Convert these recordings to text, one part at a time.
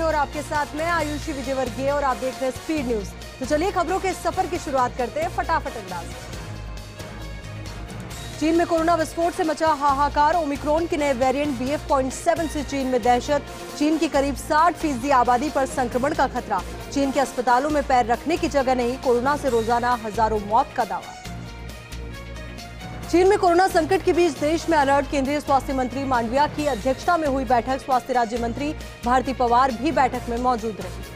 और आपके साथ मैं आयुषी विजयवर्गीय और आप देख रहे हैं स्पीड न्यूज। तो चलिए खबरों के सफर की शुरुआत करते हैं फटाफट अंदाज से। चीन में कोरोना विस्फोट से मचा हाहाकार। ओमिक्रॉन के नए वेरिएंट BF.7 से चीन में दहशत। चीन की करीब 60% आबादी पर संक्रमण का खतरा। चीन के अस्पतालों में पैर रखने की जगह नहीं। कोरोना से रोजाना हजारों मौत का दावा। चीन में कोरोना संकट के बीच देश में अलर्ट। केंद्रीय स्वास्थ्य मंत्री मांडविया की अध्यक्षता में हुई बैठक। स्वास्थ्य राज्य मंत्री भारती पवार भी बैठक में मौजूद रहे।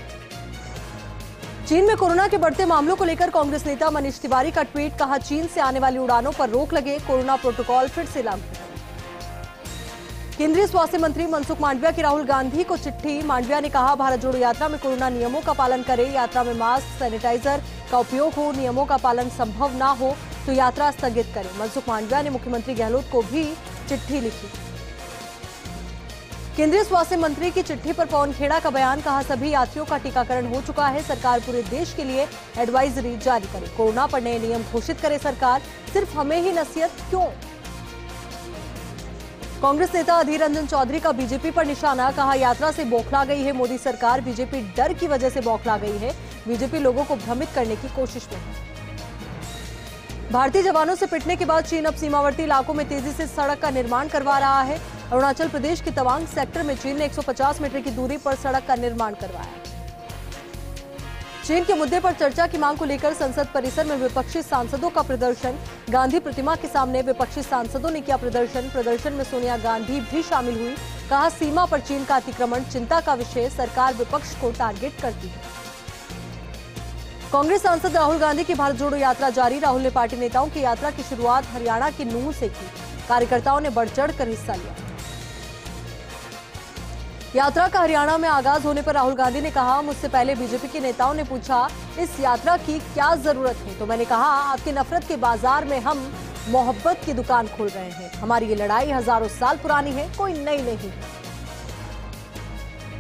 चीन में कोरोना के बढ़ते मामलों को लेकर कांग्रेस नेता मनीष तिवारी का ट्वीट। कहा, चीन से आने वाली उड़ानों पर रोक लगे। कोरोना प्रोटोकॉल फिर से लागू। केंद्रीय स्वास्थ्य मंत्री मनसुख मांडविया की राहुल गांधी को चिट्ठी। मांडविया ने कहा, भारत जोड़ो यात्रा में कोरोना नियमों का पालन करें। यात्रा में मास्क, सैनिटाइजर का उपयोग हो। नियमों का पालन संभव ना हो तो यात्रा स्थगित करें। मनसुख मांडविया ने मुख्यमंत्री गहलोत को भी चिट्ठी लिखी। केंद्रीय स्वास्थ्य मंत्री की चिट्ठी पर पवन खेड़ा का बयान। कहा, सभी यात्रियों का टीकाकरण हो चुका है। सरकार पूरे देश के लिए एडवाइजरी जारी करे। कोरोना पर नए नियम घोषित करे सरकार। सिर्फ हमें ही नसीहत क्यों? कांग्रेस नेता अधीर रंजन चौधरी का बीजेपी पर निशाना। कहा, यात्रा से बौखला गई है मोदी सरकार। बीजेपी डर की वजह से बौखला गई है। बीजेपी लोगों को भ्रमित करने की कोशिश में है। भारतीय जवानों से पिटने के बाद चीन अब सीमावर्ती इलाकों में तेजी से सड़क का निर्माण करवा रहा है। अरुणाचल प्रदेश के तवांग सेक्टर में चीन ने 150 मीटर की दूरी पर सड़क का निर्माण करवाया। चीन के मुद्दे पर चर्चा की मांग को लेकर संसद परिसर में विपक्षी सांसदों का प्रदर्शन। गांधी प्रतिमा के सामने विपक्षी सांसदों ने किया प्रदर्शन। प्रदर्शन में सोनिया गांधी भी शामिल हुई। कहा, सीमा पर चीन का अतिक्रमण चिंता का विषय। सरकार विपक्ष को टारगेट करती है। कांग्रेस सांसद राहुल गांधी की भारत जोड़ो यात्रा जारी। राहुल ने पार्टी नेताओं की यात्रा की शुरुआत हरियाणा के नूंह से की। कार्यकर्ताओं ने बढ़ चढ़ कर हिस्सा लिया। यात्रा का हरियाणा में आगाज होने पर राहुल गांधी ने कहा, मुझसे पहले बीजेपी के नेताओं ने पूछा इस यात्रा की क्या जरूरत है, तो मैंने कहा, आपकी नफरत के बाजार में हम मोहब्बत की दुकान खोल रहे हैं। हमारी ये लड़ाई हजारों साल पुरानी है, कोई नई नहीं।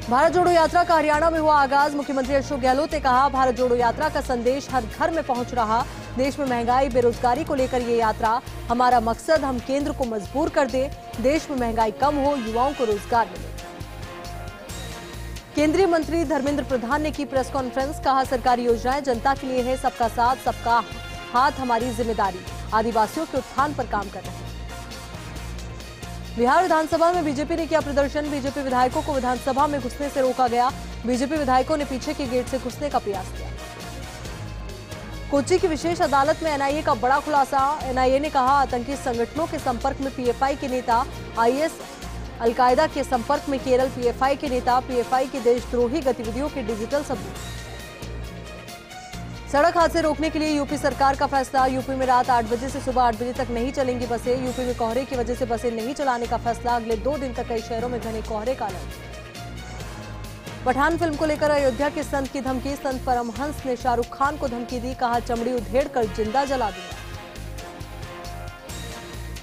भारत जोड़ो यात्रा का हरियाणा में हुआ आगाज। मुख्यमंत्री अशोक गहलोत ने कहा, भारत जोड़ो यात्रा का संदेश हर घर में पहुंच रहा। देश में महंगाई, बेरोजगारी को लेकर ये यात्रा। हमारा मकसद हम केंद्र को मजबूर कर दें। देश में महंगाई कम हो, युवाओं को रोजगार मिले। केंद्रीय मंत्री धर्मेंद्र प्रधान ने की प्रेस कॉन्फ्रेंस। कहा, सरकारी योजनाएं जनता के लिए है। सबका साथ, सबका हाथ हमारी जिम्मेदारी। आदिवासियों के उत्थान पर काम कर रहे हैं। बिहार विधानसभा में बीजेपी ने किया प्रदर्शन। बीजेपी विधायकों को विधानसभा में घुसने से रोका गया। बीजेपी विधायकों ने पीछे के गेट से घुसने का प्रयास किया। कोच्चि की विशेष अदालत में एनआईए का बड़ा खुलासा। एनआईए ने कहा, आतंकी संगठनों के संपर्क में पीएफआई के नेता। आईएस, अलकायदा के संपर्क में केरल पीएफआई के नेता। पीएफआई की देशद्रोही गतिविधियों के डिजिटल सबूत। सड़क हादसे रोकने के लिए यूपी सरकार का फैसला। यूपी में रात 8 बजे से सुबह 8 बजे तक नहीं चलेंगी बसें। यूपी में कोहरे की वजह से बसें नहीं चलाने का फैसला। अगले 2 दिन तक कई शहरों में घने कोहरे का अलर्ट। पठान फिल्म को लेकर अयोध्या के संत की धमकी। संत परमहंस ने शाहरुख खान को धमकी दी। कहा, चमड़ी उधेड़ कर जिंदा जला दूंगा।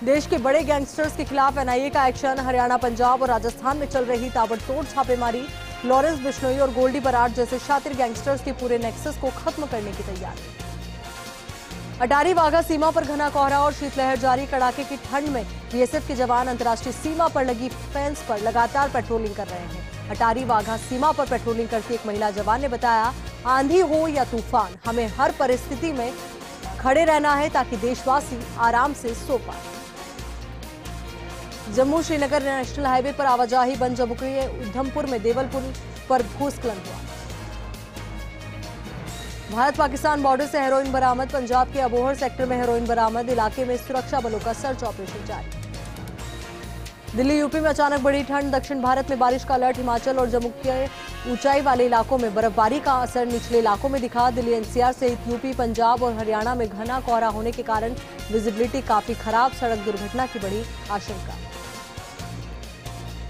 देश के बड़े गैंगस्टर्स के खिलाफ एनआईए का एक्शन। हरियाणा, पंजाब और राजस्थान में चल रही ताबड़तोड़ छापेमारी। लॉरेंस बिश्नोई और गोल्डी बराड़ जैसे शातिर गैंगस्टर्स के पूरे नेक्सस को खत्म करने की तैयारी। अटारी वाघा सीमा पर घना कोहरा और शीतलहर जारी। कड़ाके की ठंड में बीएसएफ के जवान अंतर्राष्ट्रीय सीमा पर लगी फेंस पर लगातार पेट्रोलिंग कर रहे हैं। अटारी वाघा सीमा पर पेट्रोलिंग करती एक महिला जवान ने बताया, आंधी हो या तूफान, हमें हर परिस्थिति में खड़े रहना है ताकि देशवासी आराम से सो पाए। जम्मू श्रीनगर नेशनल हाईवे पर आवाजाही बंद। जम्मू के उधमपुर में देवलपुर पर भूस्खलन हुआ। भारत पाकिस्तान बॉर्डर से हेरोइन बरामद। पंजाब के अबोहर सेक्टर में हेरोइन बरामद। इलाके में सुरक्षा बलों का सर्च ऑपरेशन जारी। दिल्ली, यूपी में अचानक बढ़ी ठंड। दक्षिण भारत में बारिश का अलर्ट। हिमाचल और जम्मू के ऊंचाई वाले इलाकों में बर्फबारी का असर निचले इलाकों में दिखा। दिल्ली एनसीआर सहित यूपी, पंजाब और हरियाणा में घना कोहरा होने के कारण विजिबिलिटी काफी खराब। सड़क दुर्घटना की बड़ी आशंका।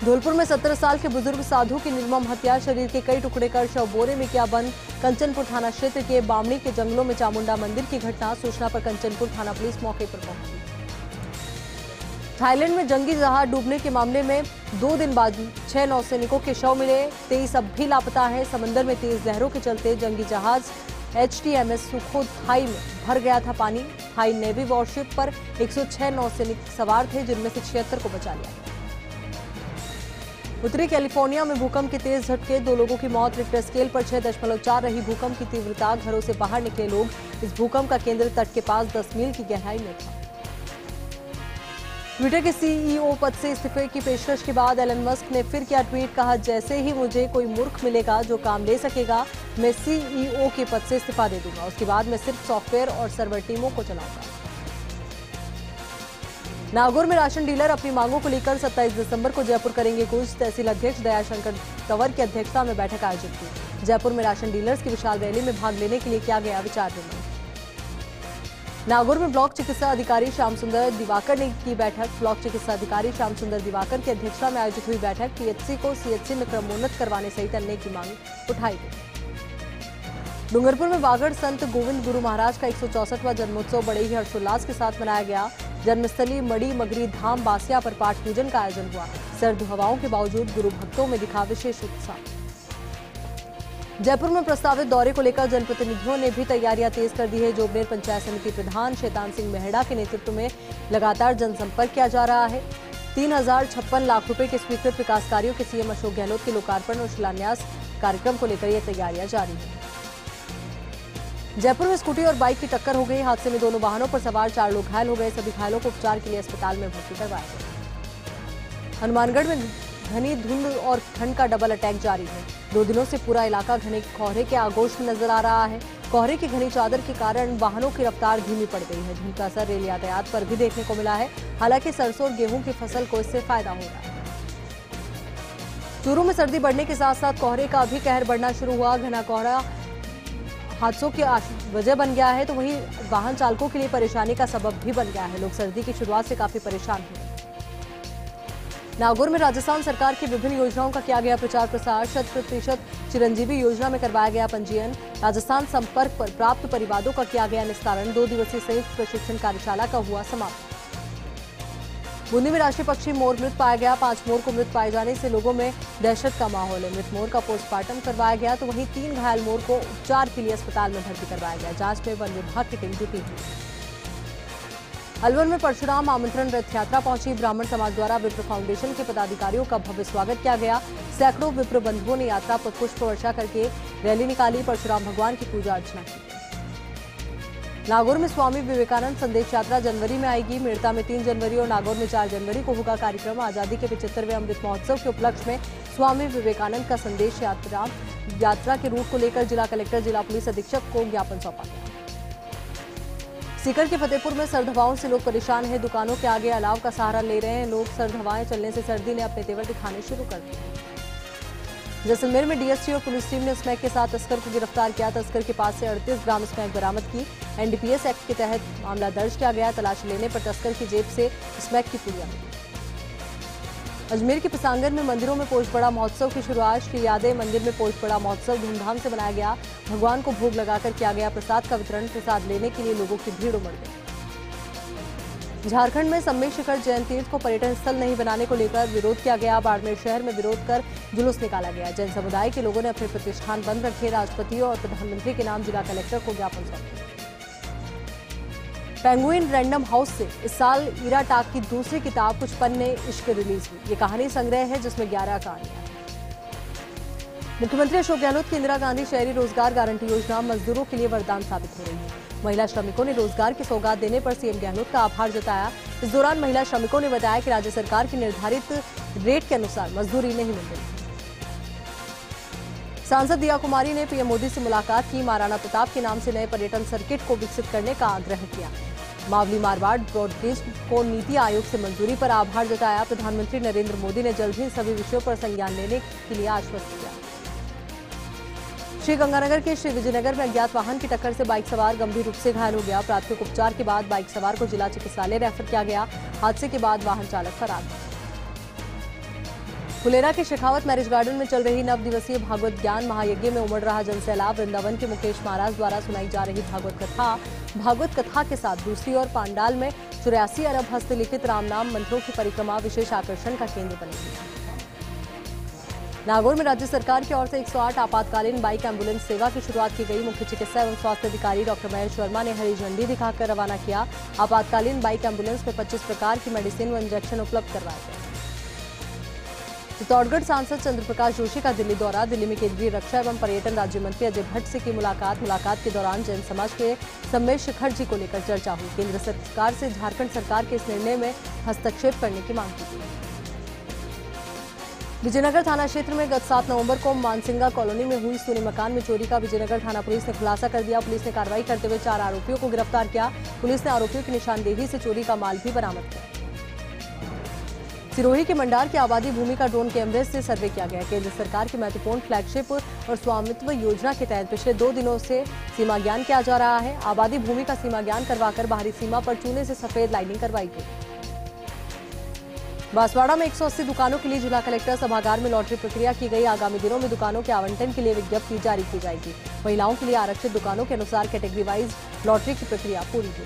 धौलपुर में 17 साल के बुजुर्ग साधु की निर्मम हत्या। शरीर के कई टुकड़े कर शव बोरे में किया बंद। कंचनपुर थाना क्षेत्र के बामणी के जंगलों में चामुंडा मंदिर की घटना। सूचना पर कंचनपुर थाना पुलिस मौके पर पहुंची। थाईलैंड में जंगी जहाज डूबने के मामले में 2 दिन बाद 6 नौसैनिकों के शव मिले। 23 अब भी लापता है। समंदर में तेज लहरों के चलते जंगी जहाज HTMS सुखोथाई में भर गया था पानी। थाई नेवी वॉरशिप पर 106 नौसैनिक सवार थे, जिनमें से 76 को बचा लिया गया। उत्तरी कैलिफोर्निया में भूकंप के तेज झटके, 2 लोगों की मौत। रिक्टर स्केल पर 6.4 रही भूकंप की तीव्रता। घरों से बाहर निकले लोग। इस भूकंप का केंद्र तट के पास 10 मील की गहराई में था। ट्विटर के सीईओ पद से इस्तीफे की पेशकश के बाद एलन मस्क ने फिर किया ट्वीट। कहा, जैसे ही मुझे कोई मूर्ख मिलेगा जो काम ले सकेगा, मैं सीईओ के पद से इस्तीफा दे दूंगा। उसके बाद मैं सिर्फ सॉफ्टवेयर और सर्वर टीमों को चलाऊंगा। नागौर में राशन डीलर अपनी मांगों को लेकर 27 दिसंबर को जयपुर करेंगे कूच। तहसील अध्यक्ष दयाशंकर तंवर की अध्यक्षता में बैठक आयोजित की। जयपुर में राशन डीलर्स की विशाल रैली में भाग लेने के लिए किया गया विचार विमर्श। नागौर में ब्लॉक चिकित्सा अधिकारी श्याम सुंदर दिवाकर ने की बैठक। ब्लॉक चिकित्सा अधिकारी श्याम सुंदर दिवाकर की अध्यक्षता में आयोजित हुई बैठक। पीएचसी को सीएचसी में क्रमोन्नत करवाने सहित अन्य की मांग उठाई गई। डूंगरपुर में वागड़ संत गोविंद गुरु महाराज का 164वां जन्मोत्सव बड़े ही हर्षोल्लास के साथ मनाया गया। जन्मस्थली मड़ी मगरी धाम बासिया पर पाठ पूजन का आयोजन हुआ। सर्द हवाओं के बावजूद गुरु भक्तों में दिखा विशेष उत्साह। जयपुर में प्रस्तावित दौरे को लेकर जनप्रतिनिधियों ने भी तैयारियां तेज कर दी है। जोबनेर पंचायत समिति प्रधान शैतान सिंह मेहड़ा के नेतृत्व में लगातार जनसंपर्क किया जा रहा है। 3056 लाख रुपए के स्वीकृत विकास कार्यों के सीएम अशोक गहलोत के लोकार्पण और शिलान्यास कार्यक्रम को लेकर यह तैयारियां जारी हैं। जयपुर में स्कूटी और बाइक की टक्कर हो गई। हादसे में दोनों वाहनों पर सवार 4 लोग घायल हो गए। सभी घायलों को उपचार के लिए अस्पताल में भर्ती करवाया गया। हनुमानगढ़ में घनी धुंध और ठंड का डबल अटैक जारी है। 2 दिनों से पूरा इलाका घने कोहरे के आगोश में नजर आ रहा है। कोहरे की घनी चादर के कारण वाहनों की रफ्तार धीमी पड़ गई है। धुंध का असर रेल यातायात पर भी देखने को मिला है। हालांकि सरसों और गेहूं की फसल को इससे फायदा हो रहा है। चूरू में सर्दी बढ़ने के साथ साथ कोहरे का भी कहर बढ़ना शुरू हुआ। घना कोहरा हादसों की वजह बन गया है, तो वहीं वाहन चालकों के लिए परेशानी का सबब भी बन गया है। लोग सर्दी की शुरुआत से काफी परेशान हुए। नागौर में राजस्थान सरकार की विभिन्न योजनाओं का किया गया प्रचार प्रसार। 100% चिरंजीवी योजना में करवाया गया पंजीयन। राजस्थान संपर्क पर प्राप्त परिवादों का किया गया निस्तारण। 2 दिवसीय संयुक्त प्रशिक्षण कार्यशाला का हुआ समापन। बूंदी में राष्ट्रीय पक्षी मोर मृत पाया गया। 5 मोर को मृत पाए जाने से लोगों में दहशत का माहौल है। मृत मोर का पोस्टमार्टम करवाया गया, तो वहीं 3 घायल मोर को उपचार के लिए अस्पताल में भर्ती करवाया गया। जांच में वन विभाग की टीम जुटी हुई। अलवर में परशुराम आमंत्रण रथ यात्रा पहुंची। ब्राह्मण समाज द्वारा विप्र फाउंडेशन के पदाधिकारियों का भव्य स्वागत किया गया। सैकड़ों विप्र बंधुओं ने यात्रा पर पुष्प वर्षा करके रैली निकाली। परशुराम भगवान की पूजा अर्चना की। नागौर में स्वामी विवेकानंद संदेश यात्रा जनवरी में आएगी। मेड़ता में 3 जनवरी और नागौर में 4 जनवरी को होगा कार्यक्रम। आजादी के 75वें अमृत महोत्सव के उपलक्ष्य में स्वामी विवेकानंद का संदेश यात्रा के रूट को लेकर जिला कलेक्टर जिला पुलिस अधीक्षक को ज्ञापन सौंपा गया। सीकर के फतेहपुर में सर्द हवाओं से लोग परेशान हैं। दुकानों के आगे अलाव का सहारा ले रहे हैं लोग। सर्द हवाएं चलने से सर्दी ने अपने तेवर दिखाने शुरू कर दिए। जैसलमेर में डीएसटी और पुलिस टीम ने स्मैक के साथ तस्कर को गिरफ्तार किया। तस्कर के पास से 38 ग्राम स्मैक बरामद की। एनडीपीएस एक्ट के तहत मामला दर्ज किया गया। तलाशी लेने पर तस्कर की जेब से स्मैक की पुड़िया मिली। अजमेर के पिसांगर में मंदिरों में पोष बड़ा महोत्सव की शुरुआत। श्री यादव मंदिर में पोष बड़ा महोत्सव धूमधाम से मनाया गया। भगवान को भोग लगाकर किया गया प्रसाद का वितरण। प्रसाद लेने के लिए लोगों की भीड़ उमड़ गई। झारखंड में सम्मेद शिखर जैन तीर्थ को पर्यटन स्थल नहीं बनाने को लेकर विरोध किया गया। बाड़मेर शहर में विरोध कर जुलूस निकाला गया। जैन समुदाय के लोगों ने अपने प्रतिष्ठान बंद रखे। राष्ट्रपति और प्रधानमंत्री के नाम जिला कलेक्टर को ज्ञापन सौंपा। पेंगुइन रैंडम हाउस से इस साल ईरा टाक की दूसरी किताब कुछ पन्ने इश्क रिलीज हुई। ये कहानी संग्रह है जिसमें 11 कहानियां हैं। मुख्यमंत्री अशोक गहलोत की इंदिरा गांधी शहरी रोजगार गारंटी योजना मजदूरों के लिए वरदान साबित हो रही है। महिला श्रमिकों ने रोजगार की सौगात देने पर सीएम गहलोत का आभार जताया। इस दौरान महिला श्रमिकों ने बताया कि राज्य सरकार की निर्धारित रेट के अनुसार मजदूरी नहीं मिल रही। सांसद दिया कुमारी ने पीएम मोदी से मुलाकात की। महाराणा प्रताप के नाम से नए पर्यटन सर्किट को विकसित करने का आग्रह किया। मावली मारवाड़ ब्रॉडगेज को नीति आयोग से मंजूरी पर आभार जताया। प्रधानमंत्री नरेंद्र मोदी ने जल्द ही सभी विषयों पर संज्ञान लेने के लिए आश्वस्त किया। श्री गंगानगर के श्री विजयनगर में अज्ञात वाहन की टक्कर से बाइक सवार गंभीर रूप से घायल हो गया। प्राथमिक उपचार के बाद बाइक सवार को जिला चिकित्सालय रेफर किया गया। हादसे के बाद वाहन चालक फरार था। फुलेरा के शेखावत मैरिज गार्डन में चल रही 9 दिवसीय भागवत ज्ञान महायज्ञ में उमड़ रहा जनसैलाब। वृंदावन के मुकेश महाराज द्वारा सुनाई जा रही भागवत कथा के साथ दूसरी ओर पांडाल में 84 अरब हस्तलिखित राम नाम मंत्रों की परिक्रमा विशेष आकर्षण का केंद्र बनेगी। नागौर में राज्य सरकार की ओर से 108 आपातकालीन बाइक एम्बुलेंस सेवा की शुरुआत की गई। मुख्य चिकित्सा एवं स्वास्थ्य अधिकारी डॉक्टर महेश वर्मा ने हरी झंडी दिखाकर रवाना किया। आपातकालीन बाइक एम्बुलेंस में 25 प्रकार की मेडिसिन व इंजेक्शन उपलब्ध करवाए गए। चित्तौड़गढ़ सांसद चंद्र प्रकाश जोशी का दिल्ली दौरा। दिल्ली में केंद्रीय रक्षा एवं पर्यटन राज्य मंत्री अजय भट्ट से की मुलाकात के दौरान जैन समाज के सम्मेश शिखर जी को लेकर चर्चा हुई। केंद्र सरकार से झारखंड सरकार के इस निर्णय में हस्तक्षेप करने की मांग की गई। विजयनगर थाना क्षेत्र में गत 7 नवंबर को मानसिंगा कॉलोनी में हुई सूने मकान में चोरी का विजयनगर थाना पुलिस ने खुलासा कर दिया। पुलिस ने कार्रवाई करते हुए 4 आरोपियों को गिरफ्तार किया। पुलिस ने आरोपियों की निशानदेही से चोरी का माल भी बरामद किया। सिरोही के मंडार की आबादी भूमि का ड्रोन कैमरे से सर्वे किया गया। केंद्र सरकार की महत्वपूर्ण फ्लैगशिप और स्वामित्व योजना के तहत पिछले 2 दिनों से सीमा ज्ञान किया जा रहा है। आबादी भूमि का सीमा ज्ञान करवाकर बाहरी सीमा पर चूने से सफेद लाइनिंग करवाई गई। बांसवाड़ा में 180 दुकानों के लिए जिला कलेक्टर सभागार में लॉटरी प्रक्रिया की गई। आगामी दिनों में दुकानों के आवंटन के लिए विज्ञप्ति जारी की जाएगी। महिलाओं के लिए आरक्षित दुकानों के अनुसार कैटेगरी वाइज लॉटरी की प्रक्रिया पूरी हुई।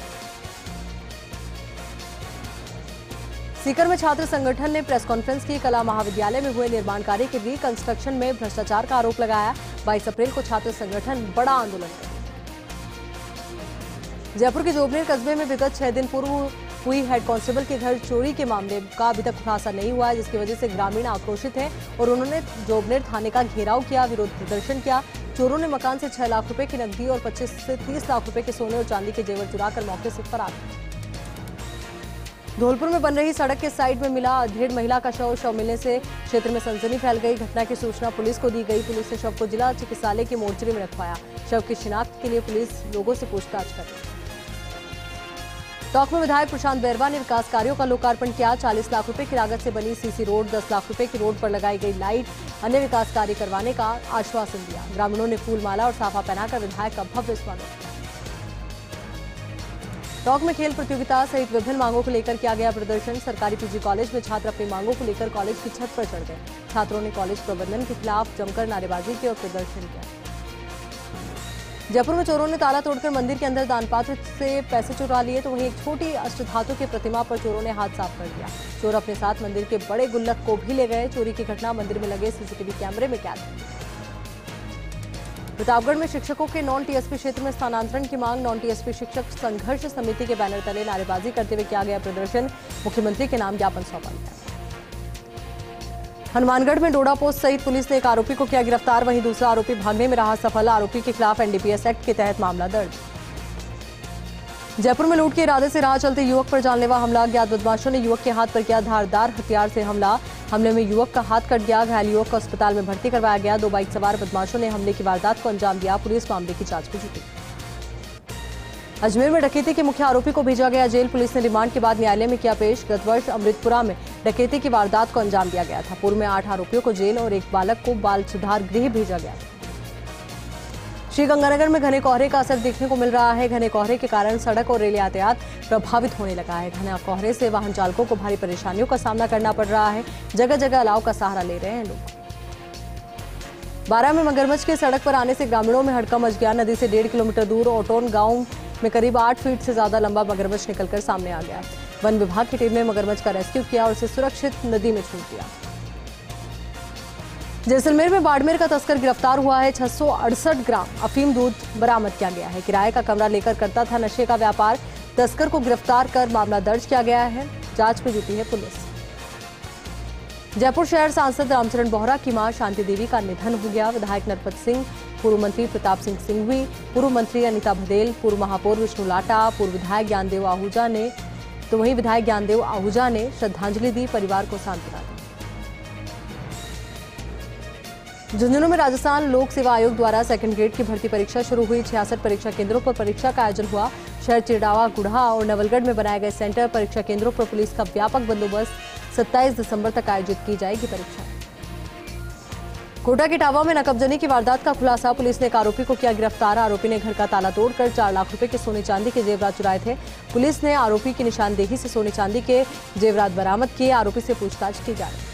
सीकर में छात्र संगठन ने प्रेस कॉन्फ्रेंस की। कला महाविद्यालय में हुए निर्माण कार्य के रिकंस्ट्रक्शन में भ्रष्टाचार का आरोप लगाया। 22 अप्रैल को छात्र संगठन बड़ा आंदोलन करें। जयपुर के जोबनेर कस्बे में विगत 6 दिन पूर्व हुई हेड कांस्टेबल के घर चोरी के मामले का अभी तक खुलासा नहीं हुआ है, जिसकी वजह से ग्रामीण आक्रोशित हैं और उन्होंने जोबनेर थाने का घेराव किया, विरोध प्रदर्शन किया। चोरों ने मकान से 6 लाख रुपए की नकदी और 25 से 30 लाख रुपए के सोने और चांदी के जेवर चुराकर मौके से फरार। धौलपुर में बन रही सड़क के साइड में मिला अधेड़ महिला का शव मिलने से क्षेत्र में सनसनी फैल गई। घटना की सूचना पुलिस को दी गई। पुलिस ने शव को जिला चिकित्सालय के मोर्चरी में रखवाया। शव की शिनाख्त के लिए पुलिस लोगों से पूछताछ कर रही है। टोंक में विधायक प्रशांत बैरवा ने विकास कार्यों का लोकार्पण किया। 40 लाख रुपए की लागत से बनी सीसी रोड, 10 लाख रुपए की रोड पर लगाई गई लाइट, अन्य विकास कार्य करवाने का आश्वासन दिया। ग्रामीणों ने फूल माला और साफा पहनाकर विधायक का भव्य स्वागत किया। टोंक में खेल प्रतियोगिता सहित विभिन्न मांगों को लेकर किया गया प्रदर्शन। सरकारी पीजी कॉलेज में छात्र अपनी मांगों को लेकर कॉलेज की छत पर चढ़ गए। छात्रों ने कॉलेज प्रबंधन के खिलाफ जमकर नारेबाजी की और प्रदर्शन किया। जयपुर में चोरों ने ताला तोड़कर मंदिर के अंदर दानपात्र से पैसे चुरा लिए, तो वहीं एक छोटी अष्टधातु की प्रतिमा पर चोरों ने हाथ साफ कर दिया। चोर अपने साथ मंदिर के बड़े गुल्लक को भी ले गए। चोरी की घटना मंदिर में लगे सीसीटीवी कैमरे में कैद है। प्रतापगढ़ में शिक्षकों के नॉन टीएसपी क्षेत्र में स्थानांतरण की मांग। नॉन टीएसपी शिक्षक संघर्ष समिति के बैनर तले नारेबाजी करते हुए किया गया प्रदर्शन। मुख्यमंत्री के नाम ज्ञापन सौंपा गया। हनुमानगढ़ में डोडा पोस्ट सहित पुलिस ने एक आरोपी को किया गिरफ्तार। वहीं दूसरा आरोपी भागने में रहा सफल। आरोपी के खिलाफ एनडीपीएस एक्ट के तहत मामला दर्ज। जयपुर में लूट के इरादे से राह चलते युवक पर जानलेवा हमला। अज्ञात बदमाशों ने युवक के हाथ पर किया धारदार हथियार से हमला। हमले में युवक का हाथ कट गया। घायल युवक को अस्पताल में भर्ती करवाया गया। 2 बाइक सवार बदमाशों ने हमले की वारदात को अंजाम दिया। पुलिस मामले की जांच में जुटी। अजमेर में डकैती के मुख्य आरोपी को भेजा गया जेल। पुलिस ने रिमांड के बाद न्यायालय में किया पेश। गत वर्ष अमृतपुरा में डकैती की वारदात को अंजाम दिया गया था। पूर्व में 8 आरोपियों को जेल और एक बालक को बाल सुधार गृह भेजा गया। श्रीगंगानगर में घने कोहरे का असर देखने को मिल रहा है। घने कोहरे के कारण सड़क और रेल यातायात प्रभावित होने लगा है। घने कोहरे से वाहन चालकों को भारी परेशानियों का सामना करना पड़ रहा है। जगह जगह अलाव का सहारा ले रहे हैं लोग। बारा में मगरमच्छ के सड़क पर आने से ग्रामीणों में हड़कंप मच गया। नदी से 1.5 किलोमीटर दूर ओटोन गांव में करीब 8 फीट से ज्यादा लंबा मगरमच्छ निकलकर सामने आ गया। वन विभाग की टीम ने मगरमच्छ का रेस्क्यू किया और उसे सुरक्षित नदी में छोड़ दिया। जैसलमेर में बाड़मेर का तस्कर गिरफ्तार हुआ है। 668 ग्राम अफीम दूध बरामद किया गया है। किराए का कमरा लेकर करता था नशे का व्यापार। तस्कर को गिरफ्तार कर मामला दर्ज किया गया है। जांच में जुटी है पुलिस। जयपुर शहर सांसद रामचरण बोहरा की मां शांति देवी का निधन हो गया। विधायक नरपत सिंह, पूर्व मंत्री प्रताप सिंह सिंघवी, पूर्व मंत्री अनिता भदेल, पूर्व महापौर विष्णु लाटा, पूर्व विधायक ज्ञानदेव आहूजा ने श्रद्धांजलि दी, परिवार को सांत्वना दी। झुंझुनू में राजस्थान लोक सेवा आयोग द्वारा सेकंड ग्रेड की भर्ती परीक्षा शुरू हुई। 66 परीक्षा केंद्रों पर परीक्षा का आयोजन हुआ। शहर चिड़ावा, गुढ़ा और नवलगढ़ में बनाए गए सेंटर परीक्षा केंद्रों पर पुलिस का व्यापक बंदोबस्त। 27 दिसंबर तक आयोजित की जाएगी परीक्षा। कोटा के टावा में नकबजनी की वारदात का खुलासा। पुलिस ने एक आरोपी को किया गिरफ्तार। आरोपी ने घर का ताला तोड़कर 4 लाख रुपए के सोने चांदी के जेवरात चुराए थे। पुलिस ने आरोपी की निशानदेही से सोने चांदी के जेवरात बरामद किए। आरोपी से पूछताछ की जा रही है।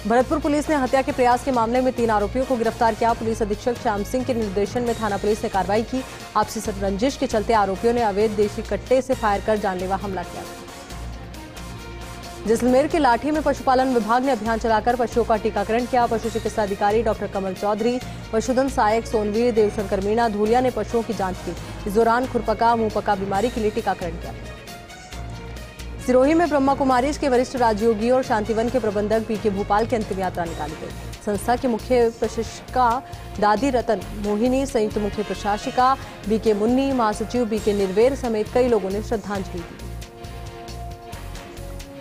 भरतपुर पुलिस ने हत्या के प्रयास के मामले में 3 आरोपियों को गिरफ्तार किया। पुलिस अधीक्षक श्याम सिंह के निर्देशन में थाना पुलिस ने कार्रवाई की। आपसी रंजिश के चलते आरोपियों ने अवैध देशी कट्टे से फायर कर जानलेवा हमला किया। जैसलमेर के लाठी में पशुपालन विभाग ने अभियान चलाकर पशुओं का टीकाकरण किया। पशु चिकित्सा अधिकारी डॉक्टर कमल चौधरी, पशुधन सहायक सोनवीर देवशंकर मीणा धूलिया ने पशुओं की जांच की। इस दौरान खुरपका मुंहपका बीमारी के लिए टीकाकरण किया। सिरोही में ब्रह्मा कुमारी के वरिष्ठ राजयोगी और शांतिवन के प्रबंधक बीके भोपाल की अंतिम यात्रा निकाली गई। संस्था की मुख्य प्रशिक्षिका दादी रतन मोहिनी, संयुक्त मुख्य प्रशासिका बीके मुन्नी, महासचिव बीके निर्वेर समेत कई लोगों ने श्रद्धांजलि दी।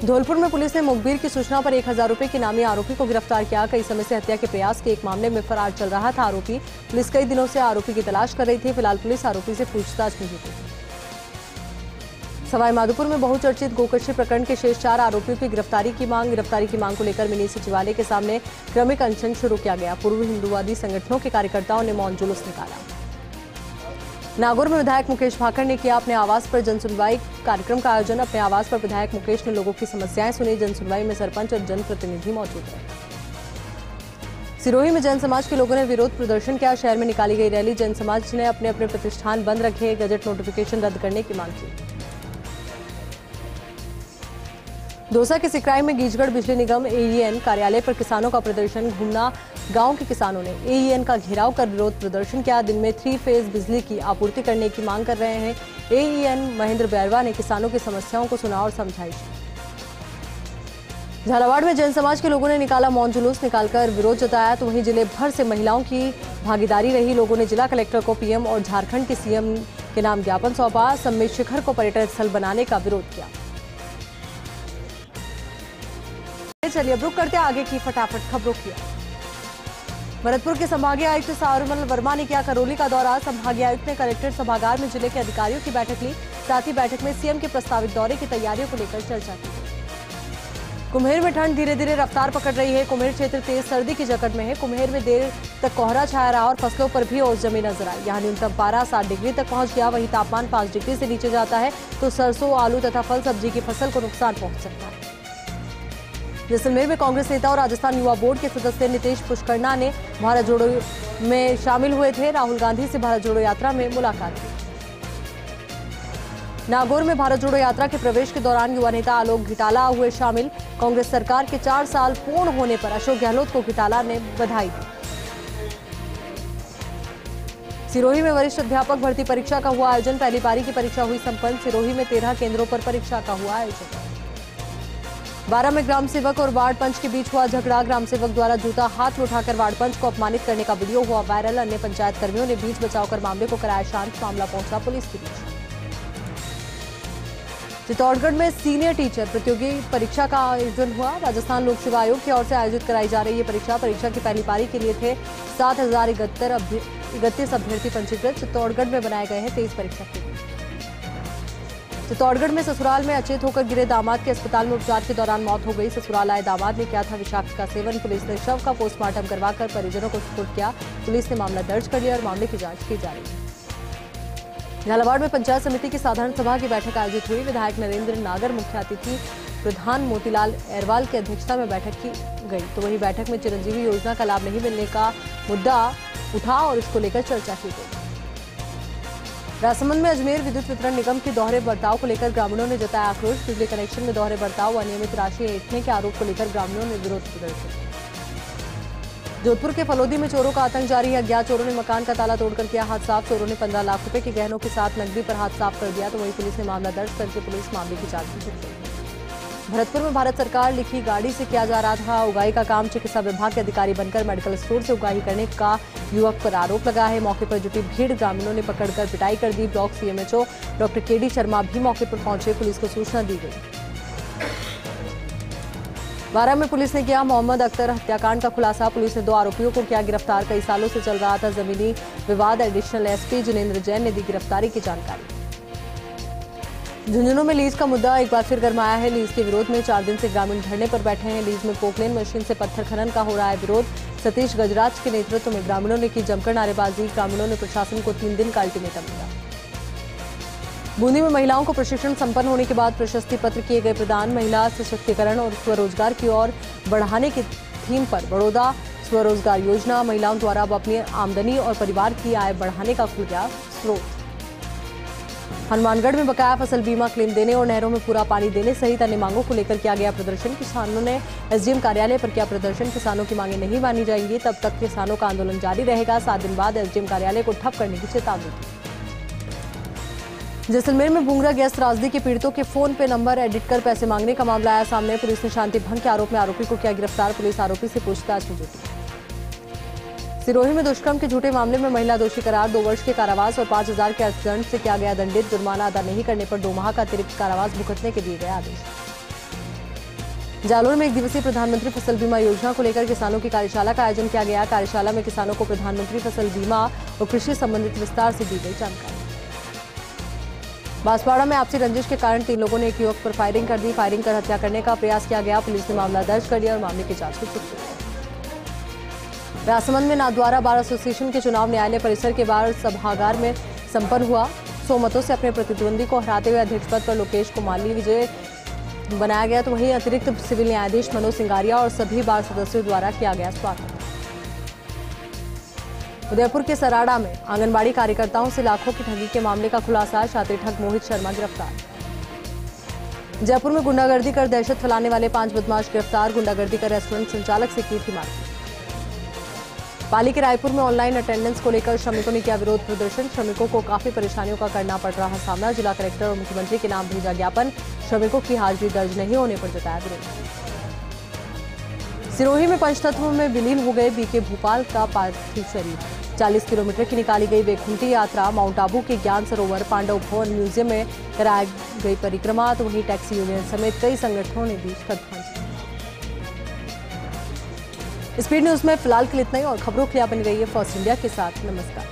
धौलपुर में पुलिस ने मुखबिर की सूचना पर 1000 रुपए के इनामी आरोपी को गिरफ्तार किया। कई समय से हत्या के प्रयास के एक मामले में फरार चल रहा था आरोपी। पुलिस कई दिनों से आरोपी की तलाश कर रही थी। फिलहाल पुलिस आरोपी से पूछताछ में जुटी। सवाई माधोपुर में बहुचर्चित गोकशी प्रकरण के शेष 4 आरोपियों की गिरफ्तारी की मांग को लेकर मिनी सचिवालय के सामने क्रमिक अनशन शुरू किया गया। पूर्व हिंदुवादी संगठनों के कार्यकर्ताओं ने मौन जुलूस निकाला। नागौर में विधायक मुकेश भाकर ने किया अपने आवास पर जनसुनवाई कार्यक्रम का आयोजन। अपने आवास पर विधायक मुकेश ने लोगों की समस्याएं सुनी। जनसुनवाई में सरपंच और जनप्रतिनिधि मौजूद रहे। सिरोही में जैन समाज के लोगों ने विरोध प्रदर्शन किया। शहर में निकाली गई रैली। जैन समाज ने अपने अपने प्रतिष्ठान बंद रखे। गजट नोटिफिकेशन रद्द करने की मांग की। दौसा के सिकराई में गीजगढ़ बिजली निगम एईएन कार्यालय पर किसानों का प्रदर्शन। घूमना गांव के किसानों ने एईएन का घेराव कर विरोध प्रदर्शन किया। दिन में 3 फेज बिजली की आपूर्ति करने की मांग कर रहे हैं। एईएन महेंद्र बैरवा ने किसानों की समस्याओं को सुना और समझाइश। झालावाड़ में जैन समाज के लोगों ने निकाला मौन जुलूस, निकालकर विरोध जताया। तो वहीं जिले भर से महिलाओं की भागीदारी रही। लोगों ने जिला कलेक्टर को पीएम और झारखंड के सीएम के नाम ज्ञापन सौंपा। सम्मेत शिखर को पर्यटन स्थल बनाने का विरोध किया। चलिए अब रुक करते आगे की फटाफट खबरों की। भरतपुर के संभागीय आयुक्त सारुमल वर्मा ने किया करौली का दौरा। संभागीय आयुक्त ने कलेक्ट्रेट सभागार में जिले के अधिकारियों की बैठक ली। साथ ही बैठक में सीएम के प्रस्तावित दौरे की तैयारियों को लेकर चर्चा की। कुम्हेर में ठंड धीरे धीरे रफ्तार पकड़ रही है। कुम्हेर क्षेत्र तेज सर्दी की जकड़ में है। कुम्हेर में देर तक कोहरा छाया रहा और फसलों पर भी ओस जमी नजर आई। यहाँ न्यूनतम पारा 7 डिग्री तक पहुंच गया। वहीं तापमान 5 डिग्री से नीचे जाता है तो सरसों, आलू तथा फल सब्जी की फसल को नुकसान पहुंच सकता है। जैसलमेर में कांग्रेस नेता और राजस्थान युवा बोर्ड के सदस्य नितेश पुष्करना ने भारत जोड़ो में शामिल हुए थे। राहुल गांधी से भारत जोड़ो यात्रा में मुलाकात की। नागौर में भारत जोड़ो यात्रा के प्रवेश के दौरान युवा नेता आलोक घिटाला हुए शामिल। कांग्रेस सरकार के 4 साल पूर्ण होने पर अशोक गहलोत को घिटाला ने बधाई दी। सिरोही में वरिष्ठ अध्यापक भर्ती परीक्षा का हुआ आयोजन। पहली पारी की परीक्षा हुई संपन्न। सिरोही में 13 केंद्रों पर परीक्षा का हुआ आयोजन। 12 में ग्राम सेवक और वार्ड पंच के बीच हुआ झगड़ा। ग्राम सेवक द्वारा जूता हाथ में उठाकर वार्ड पंच को अपमानित करने का वीडियो हुआ वायरल। अन्य पंचायत कर्मियों ने बीच बचाव कर मामले को कराया शांत। मामला पहुंचा पुलिस के बीच। चित्तौड़गढ़ में सीनियर टीचर प्रतियोगी परीक्षा का आयोजन हुआ। राजस्थान लोक सेवा आयोग की ओर से आयोजित कराई जा रही है परीक्षा की पहली पारी के लिए थे 7031 अभ्यर्थी पंजीकृत। चित्तौड़गढ़ में बनाए गए हैं 23 परीक्षा केंद्र। चित्तौड़गढ़ में ससुराल में अचेत होकर गिरे दामाद के अस्पताल में उपचार के दौरान मौत हो गई। ससुराल आए दामाद ने किया था विषाक्त का सेवन। पुलिस ने शव का पोस्टमार्टम करवाकर परिजनों को सुपुर्द किया। पुलिस ने मामला दर्ज कर लिया और मामले की जांच की जा रही है। झालावाड़ में पंचायत समिति की साधारण सभा की बैठक आयोजित हुई। विधायक नरेंद्र नागर मुख्य अतिथि, प्रधान मोतीलाल एरवाल की अध्यक्षता में बैठक की गई। तो वहीं बैठक में चिरंजीवी योजना का लाभ नहीं मिलने का मुद्दा उठा और इसको लेकर चर्चा की गई। राजसमंद में अजमेर विद्युत वितरण निगम के दोहरे बर्ताव को लेकर ग्रामीणों ने जताया आक्रोश। बिजली कनेक्शन में दोहरे बर्ताव व अनियमित राशि ऐंठने के आरोप को लेकर ग्रामीणों ने विरोध प्रदर्शन किया। जोधपुर के फलोदी में चोरों का आतंक जारी है। अज्ञात चोरों ने मकान का ताला तोड़कर किया हाथ साफ। चोरों ने 15 लाख रुपए के गहनों के साथ नकदी पर हाथ साफ कर दिया। तो वहीं पुलिस ने मामला दर्ज करके पुलिस मामले की जांच में जुट गई। भरतपुर में भारत सरकार लिखी गाड़ी से किया जा रहा था उगाही का काम। चिकित्सा विभाग के अधिकारी बनकर मेडिकल स्टोर से उगाही करने का युवक पर आरोप लगा है। मौके पर जुटी भीड़ ग्रामीणों ने पकड़कर पिटाई कर दी। Block CMHO doctor KD Sharma भी मौके पर पहुंचे। पुलिस को सूचना दी गई। 12 में पुलिस ने किया मोहम्मद अख्तर हत्याकांड का खुलासा। पुलिस ने 2 आरोपियों को किया गिरफ्तार। कई सालों से चल रहा था जमीनी विवाद। एडिशनल एसपी जिनेंद्र जैन ने दी गिरफ्तारी की जानकारी। झुंझुनू में लीज का मुद्दा एक बार फिर गरमाया है। लीज के विरोध में 4 दिन से ग्रामीण धरने पर बैठे हैं। लीज में पोकलेन मशीन से पत्थर खनन का हो रहा है विरोध। सतीश गजराज के नेतृत्व में ग्रामीणों ने की जमकर नारेबाजी। ग्रामीणों ने प्रशासन को 3 दिन का अल्टीमेटम दिया। बूंदी में महिलाओं को प्रशिक्षण संपन्न होने के बाद प्रशस्ति पत्र किए गए प्रदान। महिला सशक्तिकरण और स्वरोजगार की ओर बढ़ाने की थीम पर बड़ौदा स्वरोजगार योजना। महिलाओं द्वारा अब अपनी आमदनी और परिवार की आय बढ़ाने का खुल गया स्रोत। हनुमानगढ़ में बकाया फसल बीमा क्लेम देने और नहरों में पूरा पानी देने सहित अन्य मांगों को लेकर किया गया प्रदर्शन। किसानों ने एसडीएम कार्यालय पर किया प्रदर्शन। किसानों की मांगें नहीं मानी जाएंगी तब तक किसानों का आंदोलन जारी रहेगा। 7 दिन बाद एसडीएम कार्यालय को ठप करने की चेतावनी दी। जैसलमेर में बुंगरा गैस त्रासदी के पीड़ितों के फोन पे नंबर एडिट कर पैसे मांगने का मामला आया सामने। पुलिस ने शांति भंग के आरोप में आरोपी को किया गिरफ्तार। पुलिस आरोपी से पूछताछ में जुटी। सिरोही में दुष्कर्म के झूठे मामले में महिला दोषी करार, 2 वर्ष के कारावास और 5,000 के अर्थदंड से किया गया दंडित। जुर्माना अदा नहीं करने पर 2 माह का अतिरिक्त कारावास भुगतने के दिए गए आदेश। जालोर में 1 दिवसीय प्रधानमंत्री फसल बीमा योजना को लेकर किसानों की कार्यशाला का आयोजन किया गया। कार्यशाला में किसानों को प्रधानमंत्री फसल बीमा और कृषि संबंधित विस्तार से दी गई जानकारी। बांसवाड़ा में आपसी रंजिश के कारण 3 लोगों ने एक युवक पर फायरिंग कर दी। फायरिंग कर हत्या करने का प्रयास किया गया। पुलिस ने मामला दर्ज कर लिया और मामले की जांच की शुरू की। राजसमंद में नाथद्वारा बार एसोसिएशन के चुनाव न्यायालय परिसर के बाहर सभागार में संपन्न हुआ। 100 मतों से अपने प्रतिद्वंदी को हराते हुए अध्यक्ष पद पर लोकेश को माली विजय बनाया गया। तो वहीं अतिरिक्त सिविल न्यायाधीश मनोज सिंगारिया और सभी बार सदस्यों द्वारा किया गया स्वागत। उदयपुर के सराड़ा में आंगनबाड़ी कार्यकर्ताओं से लाखों की ठगी के मामले का खुलासा। छात्री ठग मोहित शर्मा गिरफ्तार। जयपुर में गुंडागर्दी कर दहशत फैलाने वाले 5 बदमाश गिरफ्तार। गुंडागर्दी कर रेस्टोरेंट संचालक से की थी मारपीट। पाली के रायपुर में ऑनलाइन अटेंडेंस को लेकर श्रमिकों ने किया विरोध प्रदर्शन। श्रमिकों को काफी परेशानियों का करना पड़ रहा सामना। जिला कलेक्टर और मुख्यमंत्री के नाम भेजा ज्ञापन। श्रमिकों की हाजिरी दर्ज नहीं होने पर जताया विरोध। सिरोही में पंचतत्व में विलीन हो गए बीके भोपाल का पार्थिव शरीर। 40 किलोमीटर की निकाली गई वैकुंठी यात्रा। माउंट आबू के ज्ञान सरोवर, पांडव भवन म्यूजियम में कराई गई परिक्रमा। तो वहीं टैक्सी यूनियन समेत कई संगठनों ने दी श्रद्धांजलि। स्पीड न्यूज में फिलहाल के लिए इतना ही और खबरों के लिए बन रही है फर्स्ट इंडिया के साथ। नमस्कार।